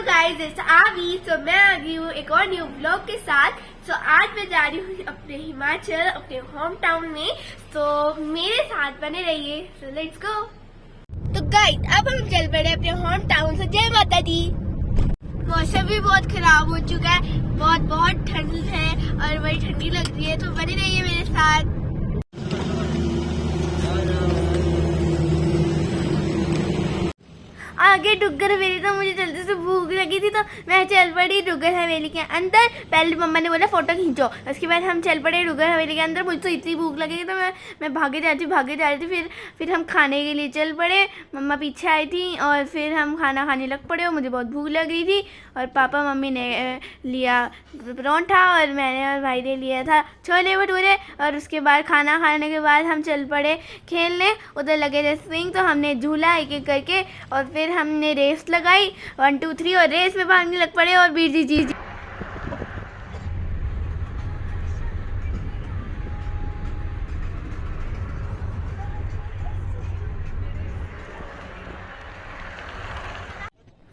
Guys it's आवी। तो मैं आ गई हूँ एक और न्यू ब्लॉग के साथ। तो आज मैं जा रही हूँ अपने हिमाचल, अपने होम टाउन में। तो मेरे साथ बने रहिए। So let's go. तो गाइस अब हम चल पड़े अपने होम टाउन से। जय माता दी। मौसम भी बहुत खराब हो चुका है, बहुत ठंड है और बड़ी ठंडी लग रही है। तो बने रहिए मेरे साथ। आगे डुग्गर हवेली। तो मुझे जल्दी से भूख लगी थी तो मैं चल पड़ी डुग्गर हवेली के अंदर। पहले मम्मा ने बोला फोटो खींचो, उसके बाद हम चल पड़े डुग्गर हवेली के अंदर। मुझे तो इतनी भूख लगी तो मैं भागे जा रही थी। फिर हम खाने के लिए चल पड़े। मम्मा पीछे आई थी और फिर हम खाना खाने लग पड़े और मुझे बहुत भूख लग रही थी। और पापा मम्मी ने लिया परोंठा और मैंने और भाई ने लिया था छोले भटूरे। और उसके बाद खाना खाने के बाद हम चल पड़े खेलने। उधर लगे थे स्विंग, तो हमने झूला एक एक करके और फिर हमने रेस लगाई 1 2 3 और रेस में भागने लग पड़े। और बीर जी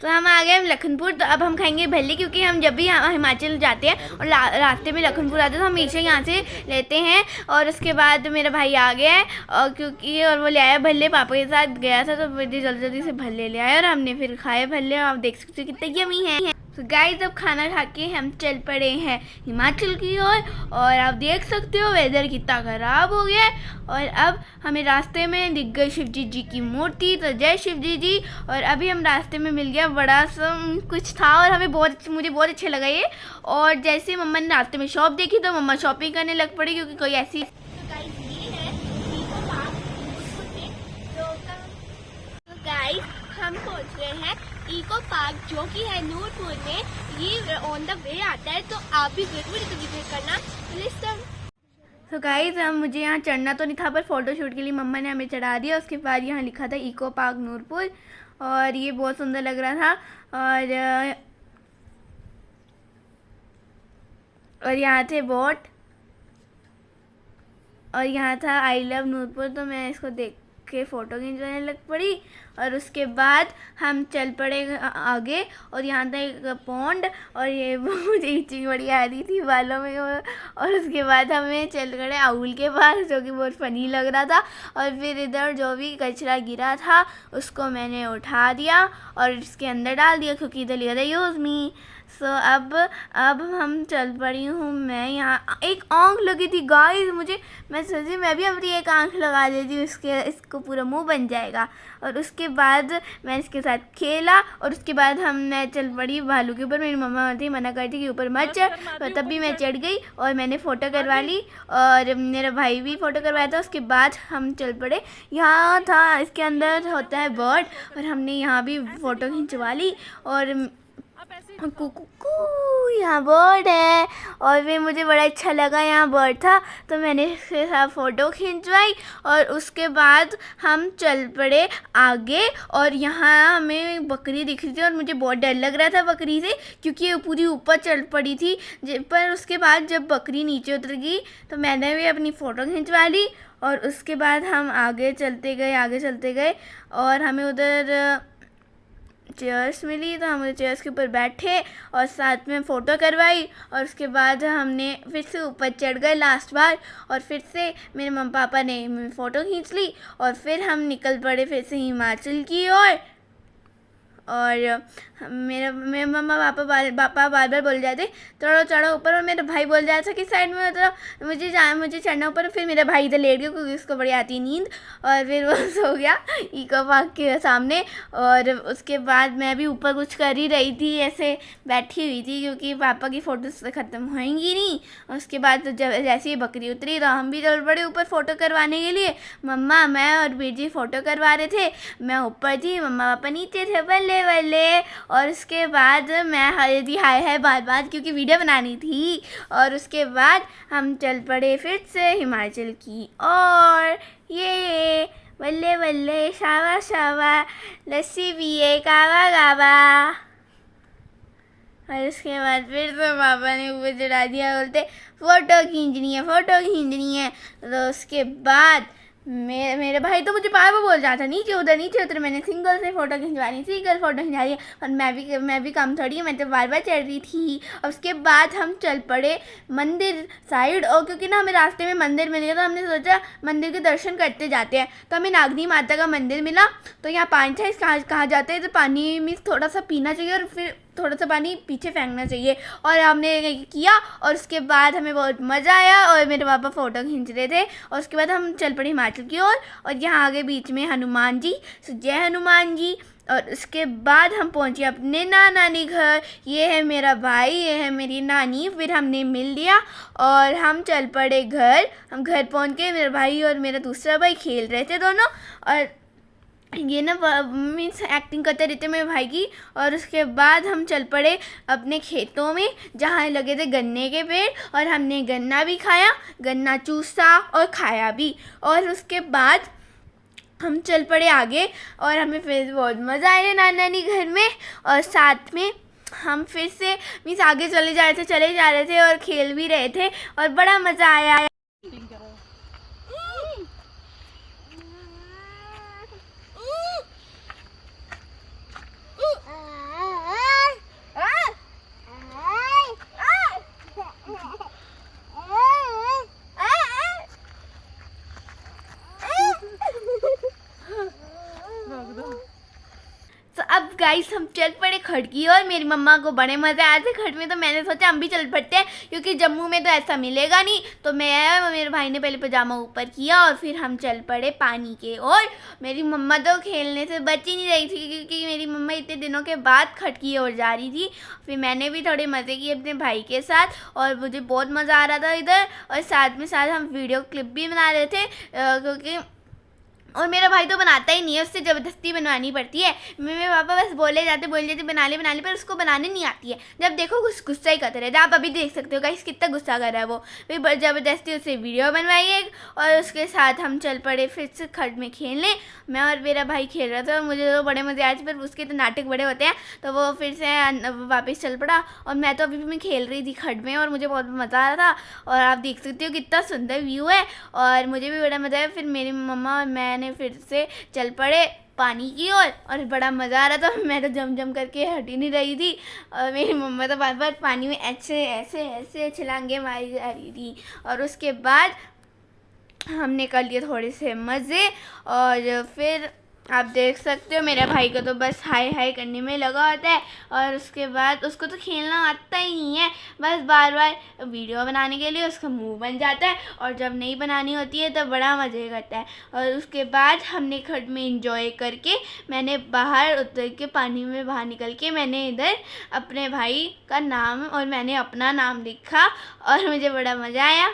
तो हम आ गए लखनपुर। तो अब हम खाएंगे भल्ले, क्योंकि हम जब भी हिमाचल जाते हैं और रास्ते में लखनपुर आते हैं तो हम हमेशा यहाँ से लेते हैं। और उसके बाद मेरा भाई आ गया है और वो ले आया भल्ले। पापा के साथ गया था तो मुझे जल्दी से भल्ले ले आया और हमने फिर खाए भल्ले। आप देख सकते हो कितना यम्मी है। तो गाइस अब खाना खा के हम चल पड़े हैं हिमाचल की ओर। और आप देख सकते हो वेदर कितना ख़राब हो गया है। और अब हमें रास्ते में दिख गई शिव जी की मूर्ति। तो जय शिव जी। और अभी हम रास्ते में मिल गया बड़ा सा कुछ था और मुझे बहुत अच्छा लगा ये। और जैसे मम्मा ने रास्ते में शॉप देखी तो मम्मा शॉपिंग करने लग पड़ी, क्योंकि कोई ऐसी गाइस हम पहुंच गए हैं इको पार्क, जो कि है नूरपुर में। ये ऑन द वे आता है, तो आप भी जरूर विजिट करना। तो गाइस मुझे यहाँ चढ़ना तो नहीं था, पर फोटोशूट के लिए मम्मा ने हमें चढ़ा दिया। उसके बाद यहाँ लिखा था इको पार्क नूरपुर और ये बहुत सुंदर लग रहा था। और यहाँ थे बोट और यहाँ था आई लव नूरपुर। तो मैं इसको देख के फ़ोटो खींचवाने लग पड़ी। और उसके बाद हम चल पड़े आगे और यहाँ था एक पौंड और ये मुझे इचिंग बड़ी आ रही थी बालों में। और उसके बाद हमें चल गए आउल के पास, जो कि बहुत फ़नी लग रहा था। और फिर इधर जो भी कचरा गिरा था उसको मैंने उठा दिया और इसके अंदर डाल दिया, क्योंकि इधर लिखा था यूज़ मी। सो अब हम चल पड़ी हूँ मैं। यहाँ एक आँख लगी थी गाइस मुझे। मैं सोची मैं भी अपनी एक आँख लगा देती हूँ, इसको पूरा मुंह बन जाएगा। और उसके बाद मैं इसके साथ खेला और उसके बाद हमने चल पड़ी भालू के ऊपर। मेरी मम्मा थी मना करती कि ऊपर मत चढ़, तो तब भी मैं चढ़ गई और मैंने फ़ोटो करवा ली और मेरा भाई भी फ़ोटो करवाया था। उसके बाद हम चल पड़े। यहाँ था इसके अंदर होता है बर्ड और हमने यहाँ भी फ़ोटो खिंचवा ली। और यहाँ बर्ड है और फिर मुझे बड़ा अच्छा लगा यहाँ बर्ड था, तो मैंने इसके साथ फ़ोटो खिंचवाई। और उसके बाद हम चल पड़े आगे और यहाँ हमें बकरी दिख रही थी और मुझे बहुत डर लग रहा था बकरी से, क्योंकि वो पूरी ऊपर चढ़ पड़ी थी। पर उसके बाद जब बकरी नीचे उतर गई तो मैंने भी अपनी फ़ोटो खिंचवा ली। और उसके बाद हम आगे चलते गए और हमें उधर चेयर्स मिली, तो हम चेयर्स के ऊपर बैठे और साथ में फ़ोटो करवाई। और उसके बाद हमने फिर से ऊपर चढ़ गए लास्ट बार और फिर से मेरे मम्मी पापा ने फ़ोटो खींच ली और फिर हम निकल पड़े फिर से हिमाचल की ओर। और मेरे मम्मा पापा बार बार बोल जाते चढ़ो ऊपर, और मेरा भाई बोल जाता था कि साइड में उतरो, मुझे चढ़ना ऊपर। फिर मेरा भाई इधर लेट गया क्योंकि उसको बड़ी आती नींद और फिर वो सो गया इको पार्क के सामने। और उसके बाद मैं भी ऊपर कुछ कर ही रही थी, ऐसे बैठी हुई थी, क्योंकि पापा की फ़ोटो ख़त्म होएंगी नहीं। उसके बाद तो जब जैसे ही बकरी उतरी तो हम भी चल पड़े ऊपर फ़ोटो करवाने के लिए। मम्मा, मैं और बीर जी फ़ोटो करवा रहे थे। मैं ऊपर थी, मम्मा पापा नीचे थे बल्ले। और उसके बाद मैं हल्दी हाय बार क्योंकि वीडियो बनानी थी। और उसके बाद हम चल पड़े फिर से हिमाचल की और ये बल्ले बल्ले शावा लस्सी पिए कावा गावा। और उसके बाद फिर तो पापा ने ऊपर चढ़ा दिया, बोलते फ़ोटो खींचनी है। तो उसके बाद मेरे भाई तो मुझे बार बार बोल रहा था नीचे उधर मैंने सिंगल से फ़ोटो खिंचवानी, सिंगल फ़ोटो खिंचवाई है। और मैं भी कम थोड़ी, मैं तो बार बार चढ़ रही थी। और उसके बाद हम चल पड़े मंदिर साइड, और क्योंकि ना हमें रास्ते में मंदिर मिल गया तो हमने सोचा मंदिर के दर्शन करते जाते हैं। तो हमें नागनी माता का मंदिर मिला। तो यहाँ पानी था, कहाँ जाते हैं तो पानी में थोड़ा सा पीना चाहिए और फिर थोड़ा सा पानी पीछे फेंकना चाहिए। और हमने किया और उसके बाद हमें बहुत मज़ा आया और मेरे पापा फ़ोटो खींच रहे थे। और उसके बाद हम चल पड़े हिमाचल की ओर। और यहाँ आगे बीच में हनुमान जी, जय हनुमान जी। और उसके बाद हम पहुँचे अपने नानी घर। ये है मेरा भाई, ये है मेरी नानी। फिर हमने मिल लिया और हम चल पड़े घर। हम घर पहुँच के मेरा भाई और मेरा दूसरा भाई खेल रहे थे दोनों। और ये ना मीन्स एक्टिंग करते रहते मेरे भाई की। और उसके बाद हम चल पड़े अपने खेतों में जहाँ लगे थे गन्ने के पेड़। और हमने गन्ना भी खाया, गन्ना चूसा और खाया भी। और उसके बाद हम चल पड़े आगे और हमें फिर बहुत मज़ा आया नानी घर में। और साथ में हम फिर से मीन्स आगे चले जा रहे थे और खेल भी रहे थे और बड़ा मज़ा आया। तो अब गाइस हम चल पड़े खड़ की और मेरी मम्मा को बड़े मज़े आए थे खड़ में। तो मैंने सोचा हम भी चल पड़ते हैं क्योंकि जम्मू में तो ऐसा मिलेगा नहीं। तो मैं और मेरे भाई ने पहले पजामा ऊपर किया और फिर हम चल पड़े पानी के। और मेरी मम्मा तो खेलने से बच ही नहीं रही थी क्योंकि मेरी मम्मा इतने दिनों के बाद खड़ की ओर जा रही थी। फिर मैंने भी थोड़े मज़े किए अपने भाई के साथ और मुझे बहुत मज़ा आ रहा था इधर। और साथ में साथ हम वीडियो क्लिप भी बना रहे थे क्योंकि और मेरा भाई तो बनाता ही नहीं है, उससे ज़बरदस्ती बनवानी पड़ती है। मेरे पापा बस बोले जाते बना ले पर उसको बनाने नहीं आती है। जब देखो गुस्सा ही करते रहते। आप अभी देख सकते हो गाइस कितना गुस्सा कर रहा है वो। फिर ज़बरदस्ती उससे वीडियो बनवाई एक। और उसके साथ हम चल पड़े फिर से खड्ड में खेलने। मैं और मेरा भाई खेल रहा था और मुझे तो बड़े मज़े आए थे, पर उसके तो नाटक बड़े होते हैं। तो वो फिर से वापस चल पड़ा और मैं तो अभी भी मैं खेल रही थी खड्ड में और मुझे बहुत मज़ा आ रहा था। और आप देख सकते हो कितना सुंदर व्यू है और मुझे भी बड़ा मज़ा आया। फिर मेरी मम्मा और मैंने फिर से चल पड़े पानी की ओर और बड़ा मज़ा आ रहा था। मैं तो जम करके हट ही नहीं रही थी और मेरी मम्मा तो बार बार पानी में ऐसे छलांगे मारी जा रही थी। और उसके बाद हमने कर लिए थोड़े से मज़े। और फिर आप देख सकते हो मेरे भाई को तो बस हाय करने में लगा होता है। और उसके बाद उसको तो खेलना आता ही नहीं है, बस बार बार वीडियो बनाने के लिए उसका मुंह बन जाता है और जब नहीं बनानी होती है तो बड़ा मज़े करता है। और उसके बाद हमने खड्ड में इंजॉय करके मैंने बाहर उतर के पानी में बाहर निकल के मैंने इधर अपने भाई का नाम और मैंने अपना नाम लिखा और मुझे बड़ा मज़ा आया।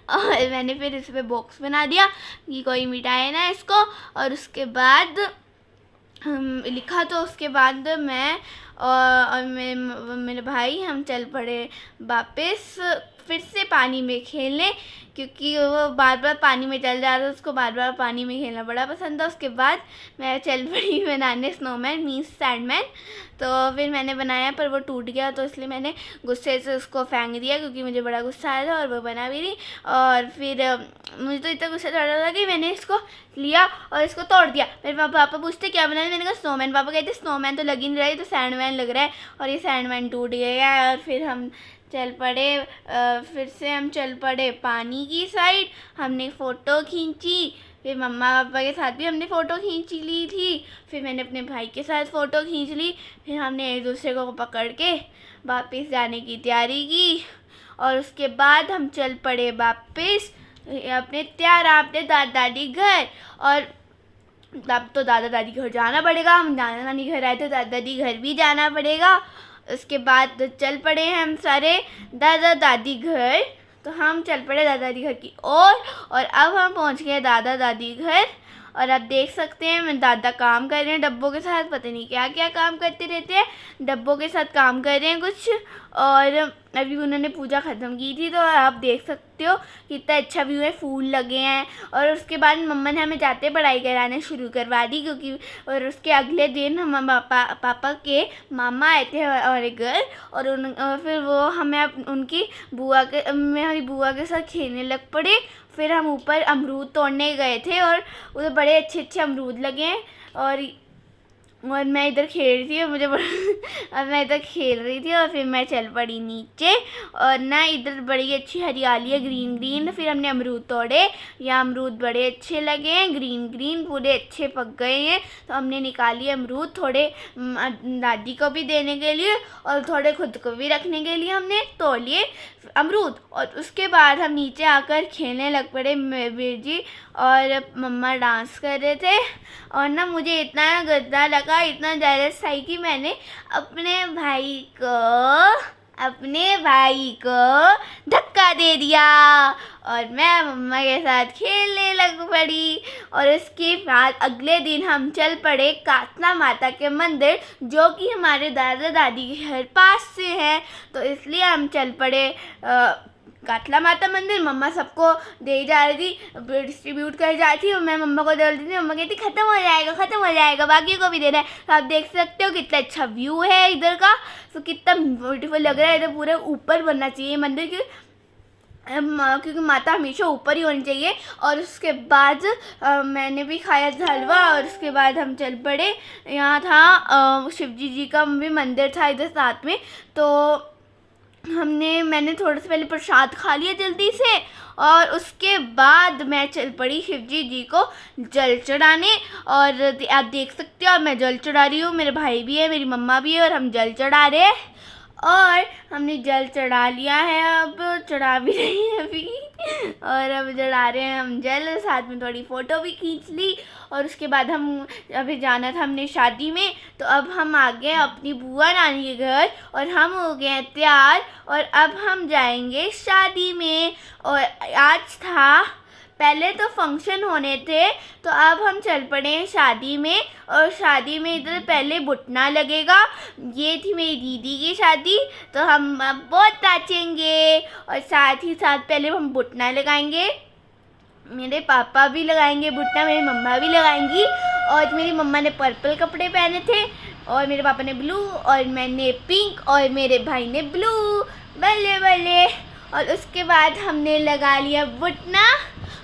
और मैंने फिर इस पर बॉक्स बना दिया कि कोई मिटाए ना इसको। और उसके बाद लिखा तो उसके बाद मैं और मेरे भाई हम चल पड़े वापस फिर से पानी में खेलने क्योंकि वो बार बार पानी में चल जा रहा था, उसको बार बार पानी में खेलना बड़ा पसंद था। उसके बाद मैं चल पड़ी बनाने स्नोमैन मीन्स सैंडमैन। तो फिर मैंने बनाया पर वो टूट गया तो इसलिए मैंने गुस्से से उसको फेंक दिया क्योंकि मुझे बड़ा गुस्सा आया था और वो बना भी नहीं। और फिर मुझे तो इतना गुस्सा चढ़ रहा था कि मैंने इसको लिया और इसको तोड़ दिया। मेरे पापा पूछते क्या बनाया, मैंने कहा स्नोमैन। पापा कहते स्नोमैन तो लग ही नहीं रहा है, तो सैंडमैन लग रहा है। और ये सैंडमैन टूट गया है। और फिर हम चल पड़े फिर से हम चल पड़े पानी की साइड। हमने फ़ोटो खींची, फिर मम्मा पापा के साथ भी हमने फ़ोटो खींच ली थी। फिर मैंने अपने भाई के साथ फ़ोटो खींच ली। फिर हमने एक दूसरे को पकड़ के वापस जाने की तैयारी की। और उसके बाद हम चल पड़े वापस अपने दादा दादी घर। और अब तो दादा दादी घर जाना पड़ेगा, हम नाना नानी घर आए तो दादा दादी घर भी जाना पड़ेगा। उसके बाद चल पड़े हैं हम सारे दादा दादी घर। तो हम चल पड़े दादा दादी घर की ओर और अब हम पहुंच गए दादा दादी घर। और आप देख सकते हैं मैं दादा काम कर रहे हैं डब्बों के साथ, पता नहीं क्या क्या काम करते रहते हैं, डब्बों के साथ काम कर रहे हैं कुछ। और अभी उन्होंने पूजा ख़त्म की थी तो आप देख सकते हो कितना अच्छा व्यू है, फूल लगे हैं। और उसके बाद मम्मा ने हमें जाते पढ़ाई कराना शुरू करवा दी क्योंकि और उसके अगले दिन हम पापा के मामा आए थे हमारे घर। और फिर वो हमें उनकी मेरी बुआ के साथ खेलने लग पड़े। फिर हम ऊपर अमरूद तोड़ने गए थे और उधर बड़े अच्छे अच्छे अमरूद लगे हैं। और मैं इधर खेल रही थी और मैं इधर खेल रही थी और फिर मैं चल पड़ी नीचे। और ना इधर बड़ी अच्छी हरियाली है, ग्रीन ग्रीन। फिर हमने अमरूद तोड़े, यहाँ अमरूद बड़े अच्छे लगे हैं, ग्रीन ग्रीन पूरे अच्छे पक गए हैं। तो हमने निकाली अमरूद, थोड़े दादी को भी देने के लिए और थोड़े खुद को भी रखने के लिए हमने तोड़ लिए अमरूद। और उसके बाद हम नीचे आकर खेलने लग पड़े। वीर जी और मम्मा डांस कर रहे थे और ना मुझे इतना गंदा लगा, इतना जेलस आई कि मैंने अपने भाई को धक्का दे दिया और मैं मम्मा के साथ खेलने लग पड़ी। और उसके बाद अगले दिन हम चल पड़े कातना माता के मंदिर, जो कि हमारे दादा दादी के घर पास से है। तो इसलिए हम चल पड़े कातला माता मंदिर। मम्मा सबको दे जा रही थी, डिस्ट्रीब्यूट कर जा रही थी और मैं मम्मा को दे रही थी। मम्मा कहती ख़त्म हो जाएगा, बाकी को भी देना है। तो आप देख सकते हो कितना अच्छा व्यू है इधर का, तो कितना ब्यूटीफुल लग रहा है। इधर पूरे ऊपर बनना चाहिए मंदिर क्योंकि माता हमेशा ऊपर ही होनी चाहिए। और उसके बाद मैंने भी खाया था हलवा और उसके बाद हम चल पड़े। यहाँ था शिवजी जी का भी मंदिर था इधर साथ में। तो मैंने थोड़ा सा पहले प्रसाद खा लिया जल्दी से और उसके बाद मैं चल पड़ी शिवजी जी को जल चढ़ाने। और आप देख सकते हो और मैं जल चढ़ा रही हूँ, मेरे भाई भी है, मेरी मम्मा भी है और हम जल चढ़ा रहे हैं। और हमने जल चढ़ा लिया है, अब चढ़ा भी रही है अभी और अब चढ़ा रहे हैं हम जल, साथ में थोड़ी फ़ोटो भी खींच ली। और उसके बाद हम अभी जाना था हमने शादी में, तो अब हम आ गए अपनी बुआ नानी के घर और हम हो गए हैं तैयार और अब हम जाएंगे शादी में। और आज था, पहले तो फंक्शन होने थे, तो अब हम चल पड़े हैं शादी में। और शादी में इधर पहले बुटना लगेगा। ये थी मेरी दीदी की शादी, तो हम अब बहुत नाचेंगे और साथ ही साथ पहले हम बुटना लगाएंगे। मेरे पापा भी लगाएंगे बुटना, मेरी मम्मा भी लगाएंगी। और मेरी मम्मा ने पर्पल कपड़े पहने थे और मेरे पापा ने ब्लू और मैंने पिंक और मेरे भाई ने ब्लू, बल्ले बल्ले। और उसके बाद हमने लगा लिया बुटना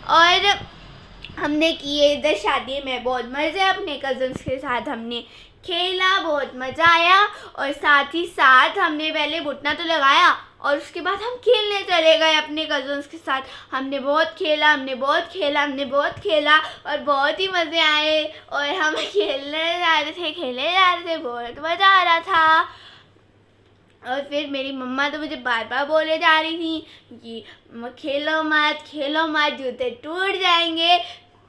और हमने किए इधर शादी में बहुत मज़े। अपने कज़न्स के साथ हमने खेला, बहुत मज़ा आया। और साथ ही साथ हमने पहले बुटना तो लगाया और उसके बाद हम खेलने चले गए अपने कज़न्स के साथ। हमने बहुत खेला और बहुत ही मज़े आए। और हम खेले जा रहे थे, बहुत मज़ा आ रहा था। और फिर मेरी मम्मा तो मुझे बार बार बोले जा रही थी कि खेलो मत, जूते टूट जाएंगे।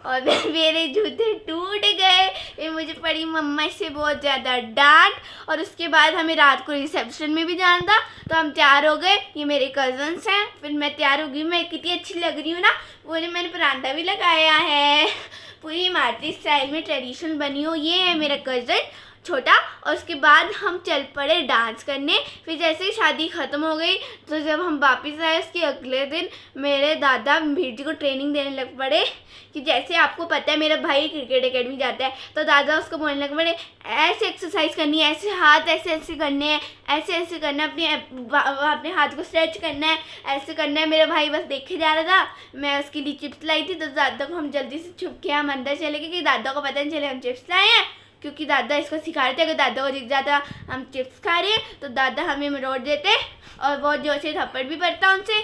और मेरे जूते टूट गए, फिर मुझे पड़ी मम्मा से बहुत ज़्यादा डांट। और उसके बाद हमें रात को रिसेप्शन में भी जाना था, तो हम तैयार हो गए। ये मेरे कज़न्स हैं, फिर मैं तैयार हो गई। मैं कितनी अच्छी लग रही हूँ ना, वो मैंने परांठा भी लगाया है, पूरी मारती स्टाइल में ट्रेडिशनल बनी हो। ये है मेरा कज़न छोटा। और उसके बाद हम चल पड़े डांस करने। फिर जैसे ही शादी ख़त्म हो गई, तो जब हम वापस आए उसके अगले दिन मेरे दादा वीर जी को ट्रेनिंग देने लग पड़े कि जैसे आपको पता है मेरा भाई क्रिकेट एकेडमी जाता है, तो दादा उसको बोलने लग पड़े ऐसे एक्सरसाइज करनी है, ऐसे हाथ ऐसे करने हैं, ऐसे करना है, अपने हाथ को स्ट्रेच करना है, ऐसे करना है। मेरा भाई बस देखे जा रहा था, मैं उसके लिए चिप्स लाई थी। तो दादा को हम जल्दी से छुप के हम अंदर चले गए कि दादा को पता नहीं चले हम चिप्स लाए हैं, क्योंकि दादा इसको सिखा रहे थे। अगर दादा को दिख जाता हम चिप्स खा रहे हैं तो दादा हमें मरोड़ देते और बहुत जोर से थप्पड़ भी पड़ता उनसे।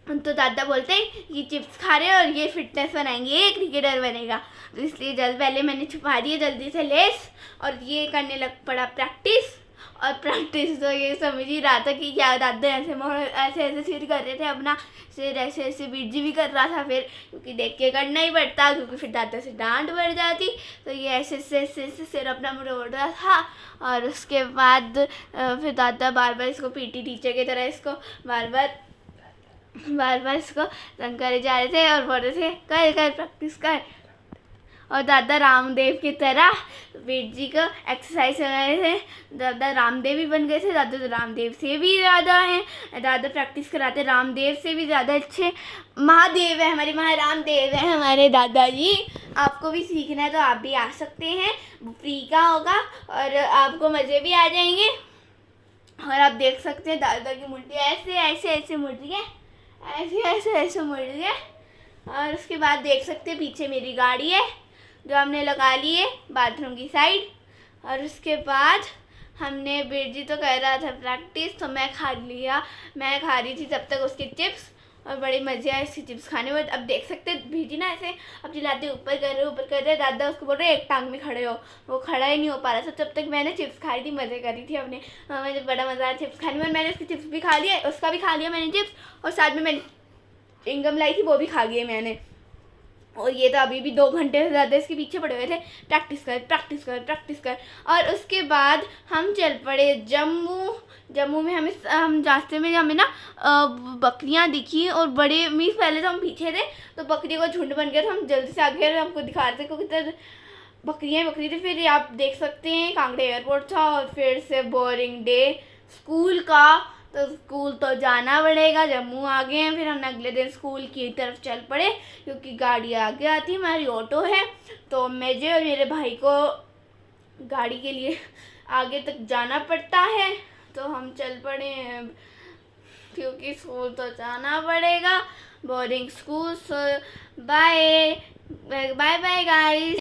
तो दादा बोलते ये चिप्स खा रहे हैं और ये फिटनेस बनाएंगे, ये क्रिकेटर बनेगा। तो इसलिए पहले मैंने छुपा दिया जल्दी से लेस और ये करने लग पड़ा प्रैक्टिस। और प्रैक्टिस तो ये समझ ही रहा था कि क्या दादा ऐसे सिर कर रहे थे अपना, सिर ऐसे वीर जी भी कर रहा था फिर, क्योंकि देख के करना ही पड़ता, क्योंकि फिर दादा से डांट बढ़ जाती। तो ये ऐसे सिर अपना मरोड़ रहा था। और उसके बाद फिर दादा बार बार इसको पीटी टीचर की तरह इसको बार बार इसको तंग करे जा रहे थे और बोल रहे थे कर प्रैक्टिस कर। और दादा रामदेव की तरह वीर जी को एक्सरसाइज करा रहे थे। दादा रामदेव भी बन गए थे, दादा तो रामदेव से भी ज़्यादा हैं। दादा प्रैक्टिस कराते रामदेव से भी ज़्यादा अच्छे। महादेव है हमारे, रामदेव है हमारे दादाजी। आपको भी सीखना है तो आप भी आ सकते हैं, फ्री का होगा और आपको मज़े भी आ जाएंगे। और आप देख सकते हैं दादा की मुट्ठी ऐसे मुड़ रही है, ऐसे मुड़ रही है। और उसके बाद देख सकते हैं पीछे मेरी गाड़ी है जो हमने लगा ली है बाथरूम की साइड। और उसके बाद हमने बिरजी तो कर रहा था प्रैक्टिस, तो मैं खा रही थी तब तक उसके चिप्स, और बड़े मज़े आए इसके चिप्स खाने में। अब देख सकते हैं बिरजी ना ऐसे अब चिल्लाते ऊपर कर रहे, दादा उसको बोल रहे एक टांग में खड़े हो, वो खड़ा ही नहीं हो पा रहा था। तब तक मैंने चिप्स खाई थी, मज़े करी थी अपने, मुझे बड़ा मज़ा आया चिप्स खाने में। मैंने उसके चिप्स भी खा लिया, उसका भी खा लिया मैंने चिप्स, और साथ में मैंने चिंगम लाई थी वो भी खा लिए मैंने। और ये तो अभी भी 2 घंटे से ज़्यादा इसके पीछे पड़े हुए थे, प्रैक्टिस कर। और उसके बाद हम चल पड़े जम्मू में। हम रास्ते में हमें ना बकरियां दिखी, और बड़े मीन्स पहले तो हम पीछे थे तो बकरी का झुंड बन गया, तो हम जल्दी से आगे हमको दिखा रहे थे क्योंकि बकरियाँ थी। फिर आप देख सकते हैं कांगड़े एयरपोर्ट था, और फिर से बोरिंग डे स्कूल का। तो स्कूल तो जाना पड़ेगा, जम्मू आ गए हैं। फिर हम अगले दिन स्कूल की तरफ चल पड़े क्योंकि गाड़ी आगे आती है, हमारी ऑटो है, तो मुझे और मेरे भाई को गाड़ी के लिए आगे तक जाना पड़ता है। तो हम चल पड़े हैं क्योंकि स्कूल तो जाना पड़ेगा, बोरिंग स्कूल। सो बाय बाय गाइस।